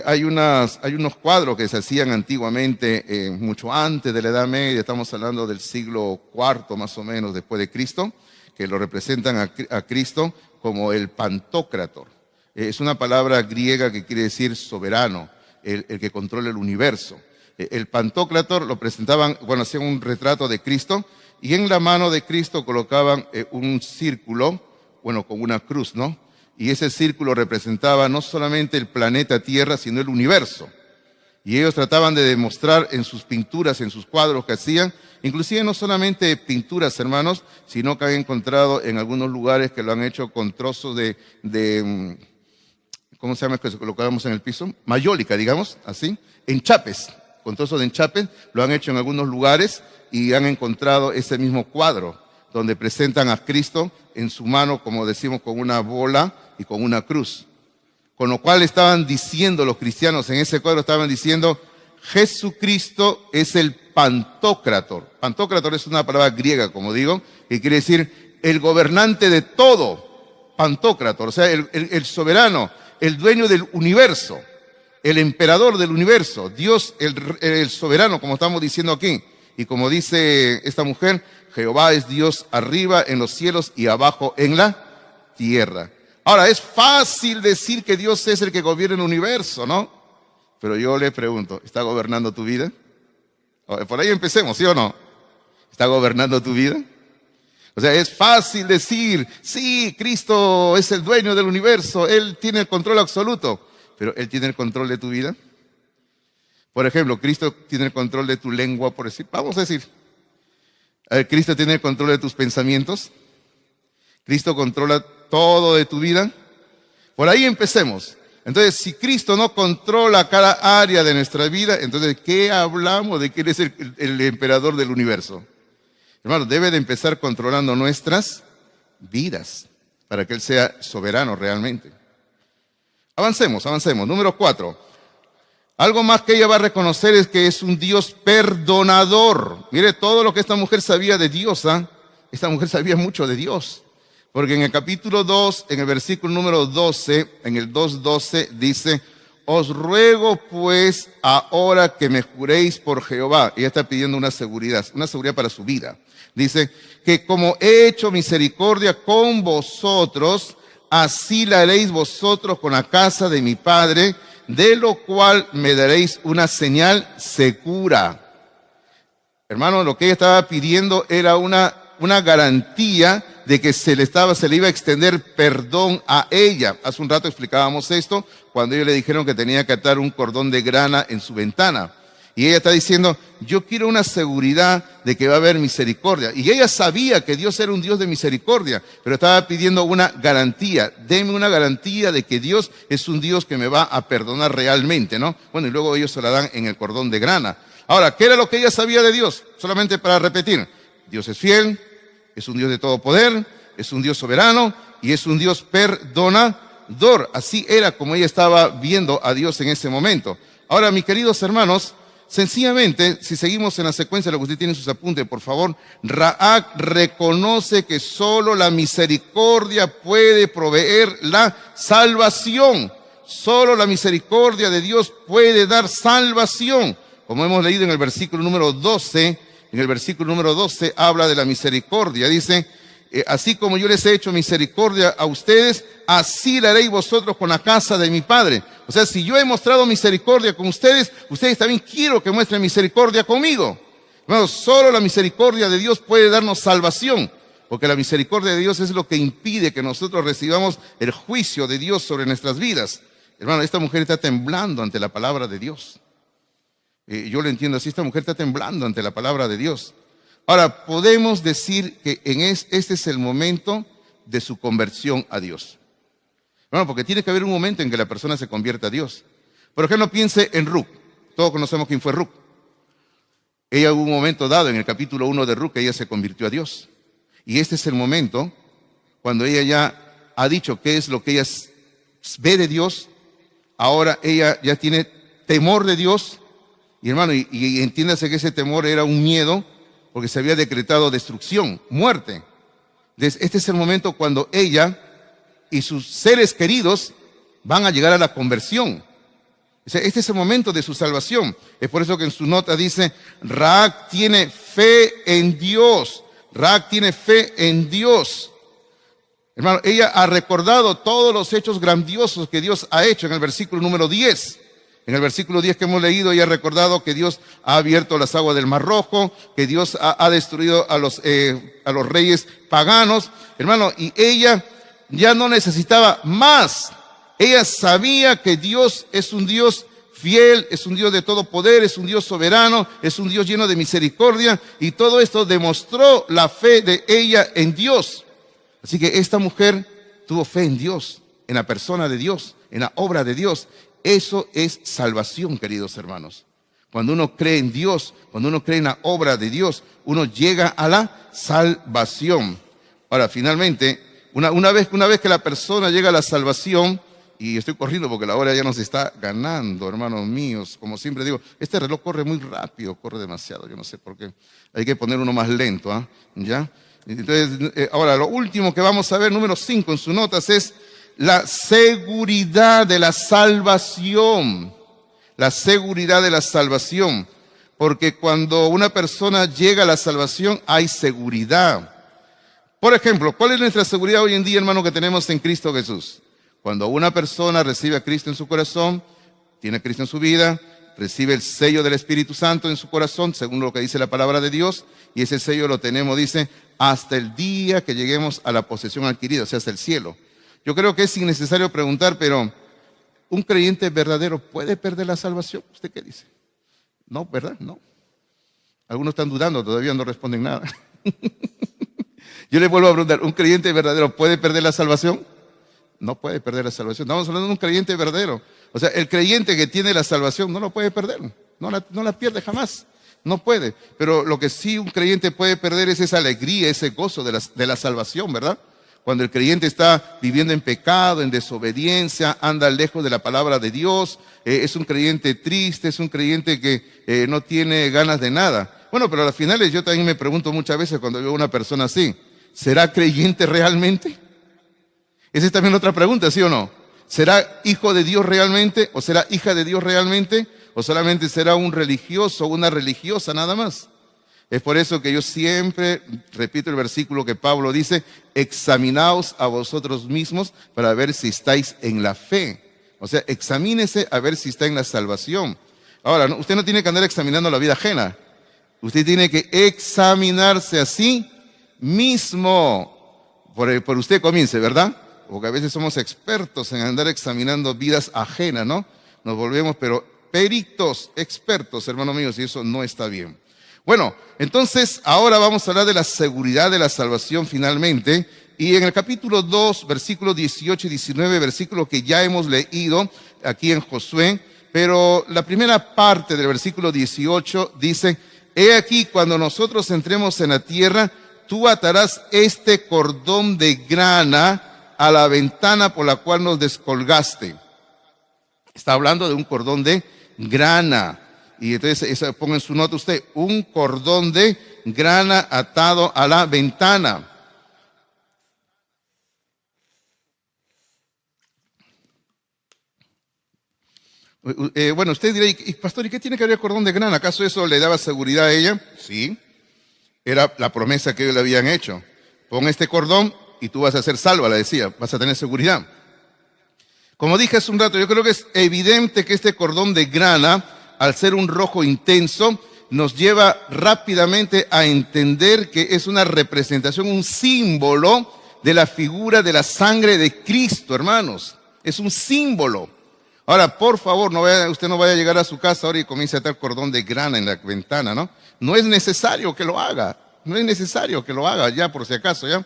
Hay unos cuadros que se hacían antiguamente, mucho antes de la Edad Media, estamos hablando del siglo IV más o menos después de Cristo, que lo representan a Cristo como el Pantocrator. Es una palabra griega que quiere decir soberano, el que controla el universo. El Pantocrator lo presentaban, bueno, hacían un retrato de Cristo y en la mano de Cristo colocaban un círculo, bueno, con una cruz, ¿no? Y ese círculo representaba no solamente el planeta Tierra, sino el universo. Y ellos trataban de demostrar en sus pinturas, en sus cuadros que hacían, inclusive no solamente pinturas, hermanos, sino que han encontrado en algunos lugares que lo han hecho con trozos de ¿cómo se llama? Que se colocábamos en el piso, mayólica, digamos, así, enchapes, con trozos de enchapes, lo han hecho en algunos lugares y han encontrado ese mismo cuadro, donde presentan a Cristo en su mano, como decimos, con una bola y con una cruz. Con lo cual estaban diciendo los cristianos en ese cuadro, estaban diciendo, Jesucristo es el Pantocrator. Pantocrator es una palabra griega, como digo, que quiere decir el gobernante de todo. Pantocrator, o sea, el soberano, el dueño del universo, el emperador del universo, Dios, el soberano, como estamos diciendo aquí. Y como dice esta mujer, Jehová es Dios arriba en los cielos y abajo en la tierra. Ahora, es fácil decir que Dios es el que gobierna el universo, ¿no? Pero yo le pregunto, ¿está gobernando tu vida? Por ahí empecemos, ¿sí o no? ¿Está gobernando tu vida? O sea, es fácil decir, sí, Cristo es el dueño del universo, Él tiene el control absoluto, pero ¿Él tiene el control de tu vida? Por ejemplo, Cristo tiene el control de tu lengua, por decir, vamos a decir. Cristo tiene el control de tus pensamientos. Cristo controla todo de tu vida. Por ahí empecemos. Entonces, si Cristo no controla cada área de nuestra vida, entonces, ¿de qué hablamos? ¿De que Él es el emperador del universo? Hermano, debe de empezar controlando nuestras vidas para que Él sea soberano realmente. Avancemos. Número 4. Algo más que ella va a reconocer es que es un Dios perdonador. Mire todo lo que esta mujer sabía de Dios, ¿ah? Esta mujer sabía mucho de Dios. Porque en el capítulo 2, en el versículo número 12, en el 2:12, dice, os ruego pues ahora que me juréis por Jehová. Ella está pidiendo una seguridad para su vida. Dice, que como he hecho misericordia con vosotros, así la haréis vosotros con la casa de mi padre, de lo cual me daréis una señal segura. Hermano, lo que ella estaba pidiendo era una garantía de que se le iba a extender perdón a ella. Hace un rato explicábamos esto, cuando ellos le dijeron que tenía que atar un cordón de grana en su ventana. Y ella está diciendo, yo quiero una seguridad de que va a haber misericordia. Y ella sabía que Dios era un Dios de misericordia, pero estaba pidiendo una garantía. Deme una garantía de que Dios es un Dios que me va a perdonar realmente, ¿no? Bueno, y luego ellos se la dan en el cordón de grana. Ahora, ¿qué era lo que ella sabía de Dios? Solamente para repetir, Dios es fiel, es un Dios de todo poder, es un Dios soberano y es un Dios perdonador. Así era como ella estaba viendo a Dios en ese momento. Ahora, mis queridos hermanos, sencillamente, si seguimos en la secuencia de lo que usted tiene en sus apuntes, por favor, Rahab reconoce que solo la misericordia puede proveer la salvación. Solo la misericordia de Dios puede dar salvación. Como hemos leído en el versículo número 12, habla de la misericordia. Dice, así como yo les he hecho misericordia a ustedes, así la haréis vosotros con la casa de mi Padre. O sea, si yo he mostrado misericordia con ustedes, ustedes también quiero que muestren misericordia conmigo. Hermanos, solo la misericordia de Dios puede darnos salvación, porque la misericordia de Dios es lo que impide que nosotros recibamos el juicio de Dios sobre nuestras vidas. Hermano, esta mujer está temblando ante la palabra de Dios. Yo lo entiendo así, esta mujer está temblando ante la palabra de Dios. Ahora, podemos decir que este es el momento de su conversión a Dios. Bueno, porque tiene que haber un momento en que la persona se convierta a Dios. Por ejemplo, piense en Ruth. Todos conocemos quién fue Ruth. Ella hubo un momento dado en el capítulo 1 de Ruth que ella se convirtió a Dios. Y este es el momento cuando ella ya ha dicho qué es lo que ella ve de Dios. Ahora ella ya tiene temor de Dios. Y hermano, y entiéndase que ese temor era un miedo, porque se había decretado destrucción, muerte. Entonces, este es el momento cuando ella y sus seres queridos van a llegar a la conversión. Este es el momento de su salvación. Es por eso que en su nota dice, Rahab tiene fe en Dios. Rahab tiene fe en Dios. Hermano, ella ha recordado todos los hechos grandiosos que Dios ha hecho en el versículo número 10. En el versículo 10 que hemos leído, ella ha recordado que Dios ha abierto las aguas del Mar Rojo, que Dios ha destruido a los reyes paganos. Hermano, y ella ya no necesitaba más. Ella sabía que Dios es un Dios fiel, es un Dios de todo poder, es un Dios soberano, es un Dios lleno de misericordia, y todo esto demostró la fe de ella en Dios. Así que esta mujer tuvo fe en Dios, en la persona de Dios, en la obra de Dios. Eso es salvación, queridos hermanos. Cuando uno cree en Dios, cuando uno cree en la obra de Dios, uno llega a la salvación. Ahora, finalmente, una vez que la persona llega a la salvación, y estoy corriendo porque la hora ya nos está ganando, hermanos míos. Como siempre digo, este reloj corre muy rápido, corre demasiado, yo no sé por qué. Hay que poner uno más lento, ¿ya? Entonces, ahora, lo último que vamos a ver, número 5 en sus notas, es la seguridad de la salvación. La seguridad de la salvación. Porque cuando una persona llega a la salvación, hay seguridad. Por ejemplo, ¿cuál es nuestra seguridad hoy en día, hermano, que tenemos en Cristo Jesús? Cuando una persona recibe a Cristo en su corazón, tiene a Cristo en su vida, recibe el sello del Espíritu Santo en su corazón, según lo que dice la palabra de Dios, y ese sello lo tenemos, dice, hasta el día que lleguemos a la posesión adquirida, o sea, hasta el cielo. Yo creo que es innecesario preguntar, pero ¿un creyente verdadero puede perder la salvación? ¿Usted qué dice? No, ¿verdad? No. Algunos están dudando, todavía no responden nada. Yo les vuelvo a preguntar, ¿un creyente verdadero puede perder la salvación? No puede perder la salvación. Estamos hablando de un creyente verdadero. O sea, el creyente que tiene la salvación no lo puede perder. No la pierde jamás. No puede. Pero lo que sí un creyente puede perder es esa alegría, ese gozo de la salvación, ¿verdad? Cuando el creyente está viviendo en pecado, en desobediencia, anda lejos de la palabra de Dios, es un creyente triste, es un creyente que no tiene ganas de nada. Bueno, pero a las finales yo también me pregunto muchas veces cuando veo a una persona así, ¿será creyente realmente? Esa es también otra pregunta, ¿sí o no? ¿Será hijo de Dios realmente? ¿O será hija de Dios realmente? ¿O solamente será un religioso o una religiosa nada más? Es por eso que yo siempre repito el versículo que Pablo dice, examinaos a vosotros mismos para ver si estáis en la fe. O sea, examínese a ver si está en la salvación. Ahora, usted no tiene que andar examinando la vida ajena. Usted tiene que examinarse a sí mismo. Por usted comience, ¿verdad? Porque a veces somos expertos en andar examinando vidas ajenas, ¿no? Nos volvemos, pero peritos, expertos, hermanos míos, y eso no está bien. Bueno, entonces ahora vamos a hablar de la seguridad de la salvación finalmente. Y en el capítulo 2, versículos 18 y 19, versículo que ya hemos leído aquí en Josué, pero la primera parte del versículo 18 dice, he aquí cuando nosotros entremos en la tierra, tú atarás este cordón de grana a la ventana por la cual nos descolgaste. Está hablando de un cordón de grana. Y entonces, ponga en su nota usted, un cordón de grana atado a la ventana. Bueno, usted dirá, pastor, ¿y qué tiene que ver el cordón de grana? ¿Acaso eso le daba seguridad a ella? Sí, era la promesa que ellos le habían hecho. Pon este cordón y tú vas a ser salva, le decía, vas a tener seguridad. Como dije hace un rato, yo creo que es evidente que este cordón de grana, al ser un rojo intenso, nos lleva rápidamente a entender que es una representación, un símbolo de la figura de la sangre de Cristo, hermanos. Es un símbolo. Ahora, por favor, usted no vaya a llegar a su casa ahora y comience a atar cordón de grana en la ventana, ¿no? No es necesario que lo haga. No es necesario que lo haga, ya por si acaso, ¿ya?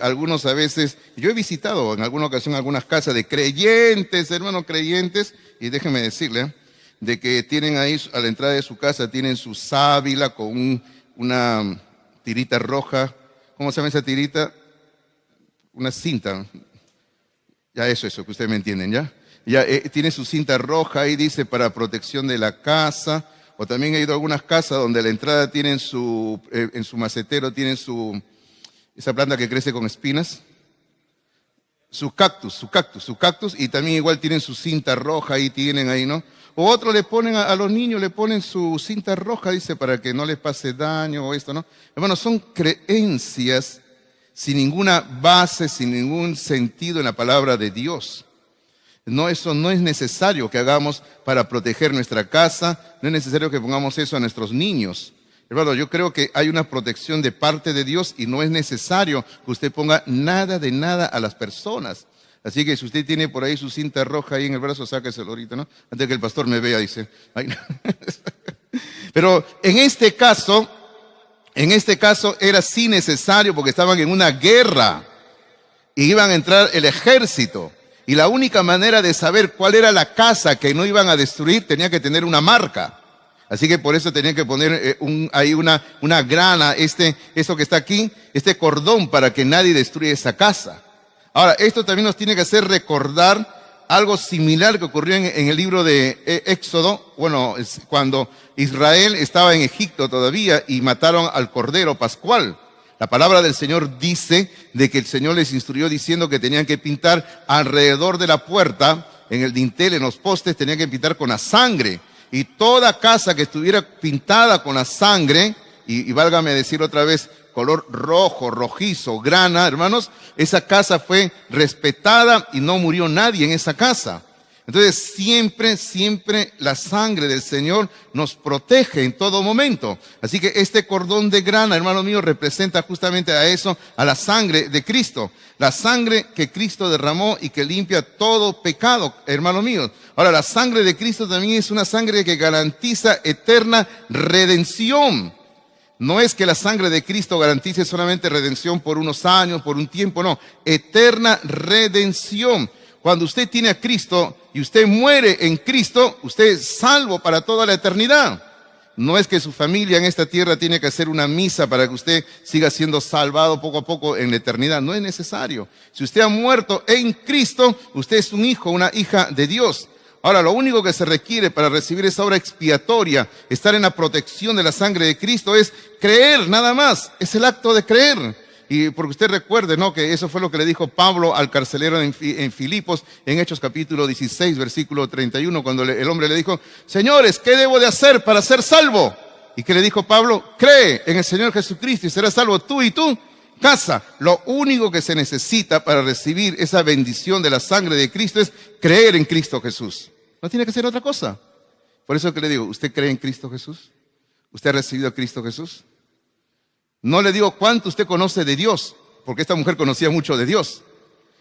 Algunos a veces, yo he visitado en alguna ocasión algunas casas de creyentes, hermanos creyentes, y déjenme decirle, de que tienen ahí a la entrada de su casa, tienen su sábila con una tirita roja. ¿Cómo se llama esa tirita? Una cinta. Ya eso, que ustedes me entienden, ¿ya? Ya tiene su cinta roja ahí, dice, para protección de la casa. O también he ido a algunas casas donde a la entrada tienen en su macetero tienen esa planta que crece con espinas. Su cactus, y también igual tienen su cinta roja ahí, tienen ahí, ¿no? O otros le ponen a los niños, le ponen su cinta roja, dice, para que no les pase daño o esto, ¿no? Hermano, son creencias sin ninguna base, sin ningún sentido en la palabra de Dios. No, eso no es necesario que hagamos para proteger nuestra casa, no es necesario que pongamos eso a nuestros niños. Hermano, yo creo que hay una protección de parte de Dios y no es necesario que usted ponga nada de nada a las personas. Así que si usted tiene por ahí su cinta roja ahí en el brazo, sáqueselo ahorita, ¿no? Antes de que el pastor me vea, dice. Ay, no. Pero en este caso era sí necesario porque estaban en una guerra y iban a entrar el ejército. Y la única manera de saber cuál era la casa que no iban a destruir tenía que tener una marca. Así que por eso tenían que poner ahí una grana, esto que está aquí, este cordón para que nadie destruya esa casa. Ahora, esto también nos tiene que hacer recordar algo similar que ocurrió en el libro de Éxodo, bueno, cuando Israel estaba en Egipto todavía y mataron al Cordero Pascual. La palabra del Señor dice de que el Señor les instruyó diciendo que tenían que pintar alrededor de la puerta, en el dintel, en los postes, tenían que pintar con la sangre. Y toda casa que estuviera pintada con la sangre, y válgame decir otra vez, color rojo, rojizo, grana, hermanos, esa casa fue respetada y no murió nadie en esa casa. Entonces siempre la sangre del Señor nos protege en todo momento. Así que este cordón de grana, hermano mío, representa justamente a eso, a la sangre de Cristo. La sangre que Cristo derramó y que limpia todo pecado, hermano mío. Ahora, la sangre de Cristo también es una sangre que garantiza eterna redención. No es que la sangre de Cristo garantice solamente redención por unos años, por un tiempo, no. Eterna redención. Cuando usted tiene a Cristo y usted muere en Cristo, usted es salvo para toda la eternidad. No es que su familia en esta tierra tiene que hacer una misa para que usted siga siendo salvado poco a poco en la eternidad. No es necesario. Si usted ha muerto en Cristo, usted es un hijo, una hija de Dios. Ahora, lo único que se requiere para recibir esa obra expiatoria, estar en la protección de la sangre de Cristo, es creer, nada más. Es el acto de creer. Y porque usted recuerde, ¿no?, que eso fue lo que le dijo Pablo al carcelero en Filipos, en Hechos capítulo 16, versículo 31, cuando el hombre le dijo, señores, ¿qué debo de hacer para ser salvo? ¿Y qué le dijo Pablo? Cree en el Señor Jesucristo y serás salvo tú y tu casa. Lo único que se necesita para recibir esa bendición de la sangre de Cristo es creer en Cristo Jesús. No tiene que ser otra cosa. Por eso que le digo, ¿usted cree en Cristo Jesús? ¿Usted ha recibido a Cristo Jesús? No le digo cuánto usted conoce de Dios, porque esta mujer conocía mucho de Dios.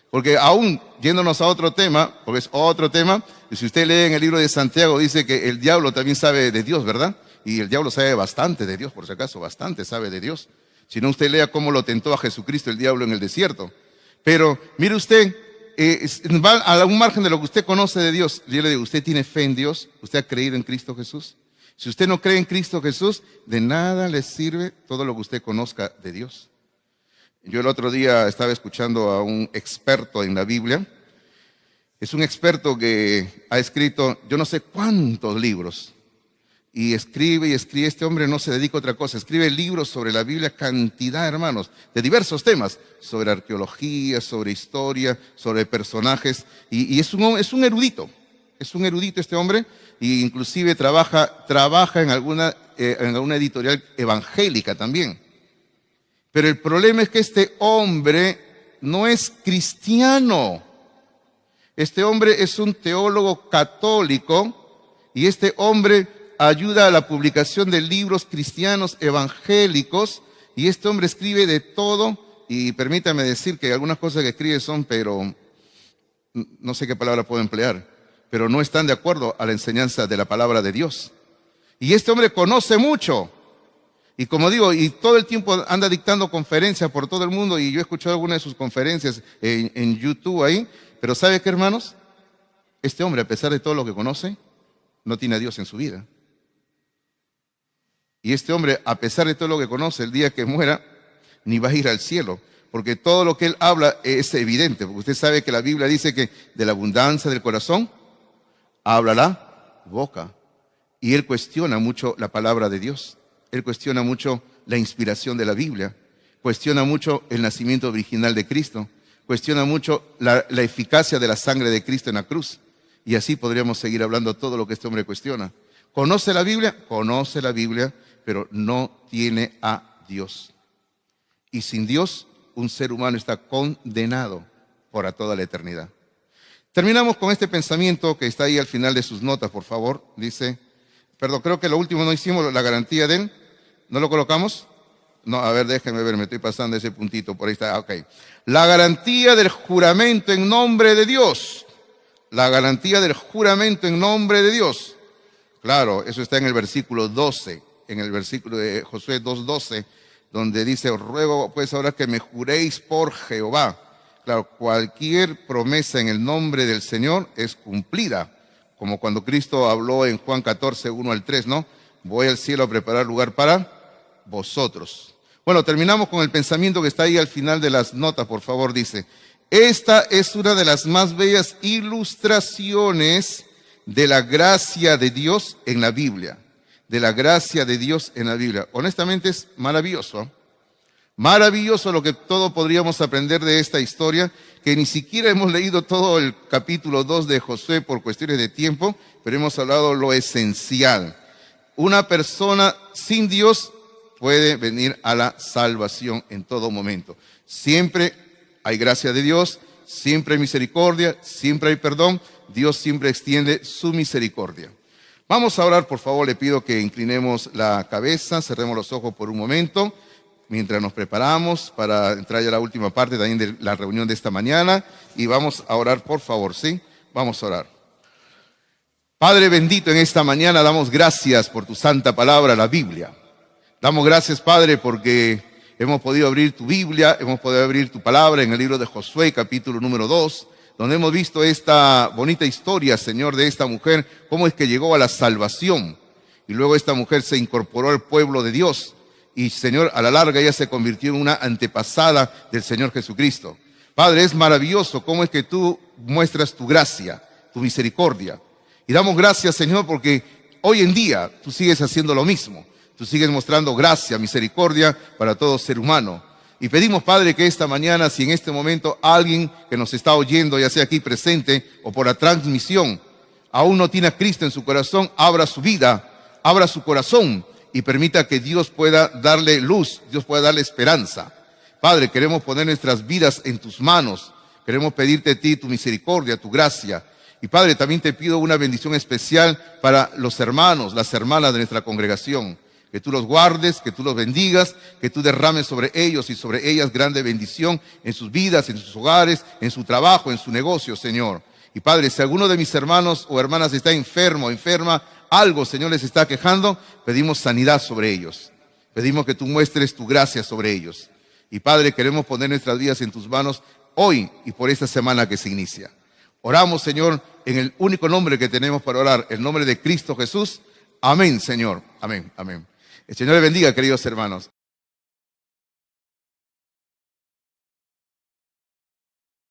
Porque aún yéndonos a otro tema, porque es otro tema, y si usted lee en el libro de Santiago, dice que el diablo también sabe de Dios, ¿verdad? Y el diablo sabe bastante de Dios, por si acaso, bastante sabe de Dios. Si no, usted lea cómo lo tentó a Jesucristo el diablo en el desierto. Pero mire usted, va a un margen de lo que usted conoce de Dios. Yo le digo, ¿usted tiene fe en Dios? ¿Usted ha creído en Cristo Jesús? Si usted no cree en Cristo Jesús, de nada le sirve todo lo que usted conozca de Dios. Yo el otro día estaba escuchando a un experto en la Biblia. Es un experto que ha escrito yo no sé cuántos libros. Y escribe y escribe. Este hombre no se dedica a otra cosa. Escribe libros sobre la Biblia, cantidad, hermanos, de diversos temas. Sobre arqueología, sobre historia, sobre personajes. Y es un erudito. Es un erudito este hombre. Y inclusive trabaja en alguna editorial evangélica también. Pero el problema es que este hombre no es cristiano. Este hombre es un teólogo católico y este hombre ayuda a la publicación de libros cristianos evangélicos y este hombre escribe de todo y permítame decir que algunas cosas que escribe son, pero no sé qué palabra puedo emplear, pero no están de acuerdo a la enseñanza de la palabra de Dios. Y este hombre conoce mucho. Y como digo, y todo el tiempo anda dictando conferencias por todo el mundo y yo he escuchado algunas de sus conferencias en YouTube ahí. Pero ¿sabe qué, hermanos? Este hombre, a pesar de todo lo que conoce, no tiene a Dios en su vida. Y este hombre, a pesar de todo lo que conoce, el día que muera, ni va a ir al cielo. Porque todo lo que él habla es evidente. Porque usted sabe que la Biblia dice que de la abundancia del corazón habla la boca. Y él cuestiona mucho la palabra de Dios. Él cuestiona mucho la inspiración de la Biblia, cuestiona mucho el nacimiento original de Cristo, cuestiona mucho la eficacia de la sangre de Cristo en la cruz. Y así podríamos seguir hablando todo lo que este hombre cuestiona. ¿Conoce la Biblia? Conoce la Biblia, pero no tiene a Dios. Y sin Dios, un ser humano está condenado por toda la eternidad. Terminamos con este pensamiento que está ahí al final de sus notas, por favor. Dice... Perdón, creo que lo último no hicimos, la garantía de él. ¿No lo colocamos? No, a ver, déjenme ver, me estoy pasando ese puntito, por ahí está, ok. La garantía del juramento en nombre de Dios. La garantía del juramento en nombre de Dios. Claro, eso está en el versículo 12, en el versículo de Josué 2:12, donde dice, os ruego pues ahora que me juréis por Jehová. Claro, cualquier promesa en el nombre del Señor es cumplida. Como cuando Cristo habló en Juan 14, 1 al 3, ¿no? Voy al cielo a preparar lugar para vosotros. Bueno, terminamos con el pensamiento que está ahí al final de las notas, por favor, dice. Esta es una de las más bellas ilustraciones de la gracia de Dios en la Biblia. De la gracia de Dios en la Biblia. Honestamente es maravilloso, ¿eh? Maravilloso lo que todo podríamos aprender de esta historia, que ni siquiera hemos leído todo el capítulo 2 de Josué por cuestiones de tiempo, pero hemos hablado lo esencial. Una persona sin Dios puede venir a la salvación en todo momento. Siempre hay gracia de Dios, siempre hay misericordia, siempre hay perdón. Dios siempre extiende su misericordia. Vamos a orar, por favor, le pido que inclinemos la cabeza, cerremos los ojos por un momento. Mientras nos preparamos para entrar ya a la última parte también de la reunión de esta mañana. Y vamos a orar, por favor, ¿sí? Vamos a orar. Padre bendito, en esta mañana damos gracias por tu santa palabra, la Biblia. Damos gracias, Padre, porque hemos podido abrir tu Biblia, hemos podido abrir tu palabra en el libro de Josué, capítulo número 2, donde hemos visto esta bonita historia, Señor, de esta mujer, cómo es que llegó a la salvación. Y luego esta mujer se incorporó al pueblo de Dios. Y, Señor, a la larga ella se convirtió en una antepasada del Señor Jesucristo. Padre, es maravilloso cómo es que tú muestras tu gracia, tu misericordia. Y damos gracias, Señor, porque hoy en día tú sigues haciendo lo mismo. Tú sigues mostrando gracia, misericordia para todo ser humano. Y pedimos, Padre, que esta mañana, si en este momento alguien que nos está oyendo, ya sea aquí presente o por la transmisión, aún no tiene a Cristo en su corazón, abra su vida, abra su corazón y permita que Dios pueda darle luz, Dios pueda darle esperanza. Padre, queremos poner nuestras vidas en tus manos. Queremos pedirte a ti tu misericordia, tu gracia. Y Padre, también te pido una bendición especial para los hermanos, las hermanas de nuestra congregación. Que tú los guardes, que tú los bendigas, que tú derrames sobre ellos y sobre ellas grande bendición en sus vidas, en sus hogares, en su trabajo, en su negocio, Señor. Y Padre, si alguno de mis hermanos o hermanas está enfermo o enferma, algo, Señor, les está quejando, pedimos sanidad sobre ellos. Pedimos que tú muestres tu gracia sobre ellos. Y Padre, queremos poner nuestras vidas en tus manos hoy y por esta semana que se inicia. Oramos, Señor, en el único nombre que tenemos para orar, el nombre de Cristo Jesús. Amén, Señor. Amén, amén. El Señor le bendiga, queridos hermanos.